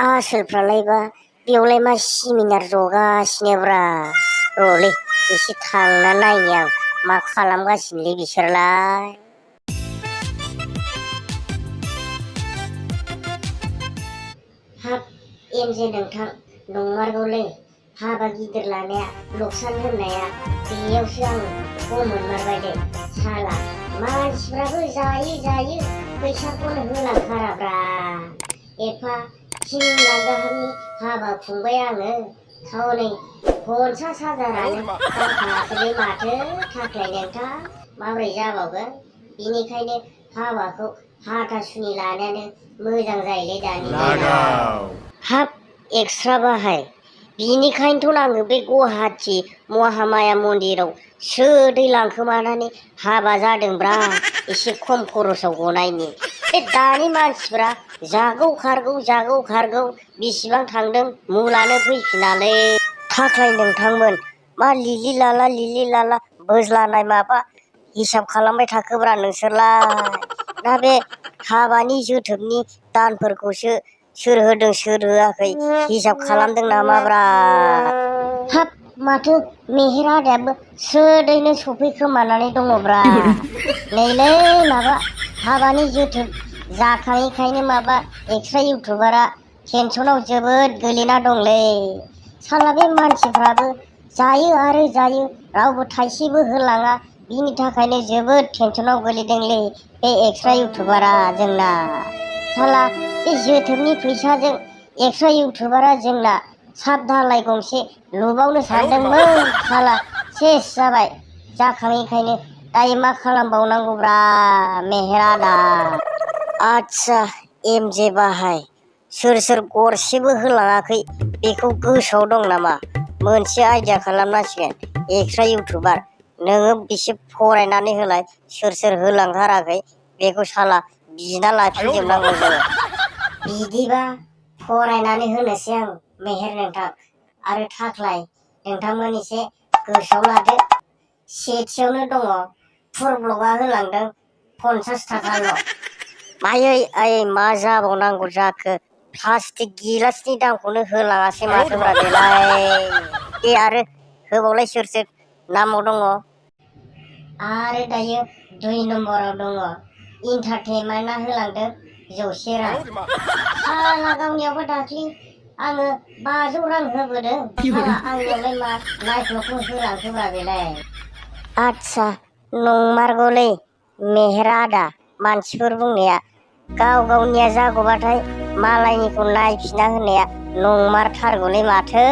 आसोलफ्रालायबा बेयावलाय मा सेमिनार जगासिनोब्रा र'लै एसे थांना नायनि आं मा खालामगासिनोलै बिसोरलाय। हाब एमजे नोंथां नंमारगौलै हाबा गिदिर लानाया लकसान होननाया बेयावसो आं गम मोनमारबायलै साला मानसिफ्राबो जायो फैसाखौनो होलांथाराब्रा एफा 3 लाख गाहामनि हाबा खुंबाय आङो हनै 50,000आनो दांथाराखैलै माथो थाख्लाय नोंथां माबोरै जाबावगोन बेनिखायनो हाबाखौ हाथासुनि लानायानो मोजां जायोलै दानिया। हाब एक्सट्रा बाहाय बिनिखायनोथ' आङो बे गुवाहाटि महामाया मन्दिराव सोदै लांखोमानानै हाबा जादोंब्रा एसे खम खरसाव गनायनि। बे दानि मानसिफ्रा जागौ खारगौ बेसेबां थांदों मुलानो फैफिनालै। थाख्लाय नोंथांमोन मा लिलि लाला बोज्लानाय माबा हिसाब खालामबाय थाखोब्रा नोंसोरलाय ना बे हाबानि जोथोबनि दानफोरखौसो सोर होदों सोर होआखै हिसाब खालामदों नामाब्रा। हाब माथो मेहेर आदायाबो सोदैनो सफैखोमानानै दङब्रा नैलै माबा हाबानि जोथोब जाखायैखायनो माबा एक्सट्रा इउटुबारा टेनसनाव जोबोद गोलैना दंलै साला बे मानसिफ्राबो जायो आरो जायो रावबो थाइसेबो होलाङा बिनि थाखायनो जोबोद टेनसनाव गोलैदोंलै बे एक्सट्रा इउटुबारा जोंना। साला बे जोथोबनि फैसाजों एक्सट्रा इउटुबारा जोंना साब धालाय गंसे लुबावनो सानदोंमोन साला सेस जाबाय जाखाङैखायनो दायो मा खालामबावनांगौब्रा मेहेर आदा। आदसा एमजे बाहाय सोर गरसेबो होलाङाखै बेखौ गोसोआव दं नामा? मोनसे आइडिया खालामनांसिगोन एक्सट्रा इउटुबार नोङो एसे फरायनानै होलाय सोर होलांथाराखै बेखौ साला बिना लाफिनजोबनांगौ जोङो। बिदिबा फरायनानै होनोसै आं मेहेर नोंथां आरो थाख्लाय नोंथांमोन एसे गोसोआव लादो। सेथियावनो दङ फुर ब्लगआ होलांदों 50 थाखाल'। आयै मा जाबावनांगौ जाखो प्लास्टिक गिलासनि दामखौनो होलाङासै माथोब्रा बेलाय। दे आरो होबावलाय सोर नामाव दङ। आरो दायो 2 नम्बराव दङ इन्टारटेनमेन्टआ होलांदों 100 रां। साला गावनियावबो दाख्लि आङो 500 रां होबोदों साला आंनियावलाय मा नायफ्लखौ होलांखोब्रा बेलाय। आदसा नंमारगौलै मेहेर आदा मानसिफोर बुंनाया गावनिया जागौबाथाय मालायनिखौ नायफिना होननाया नंमारथारगौलै माथो।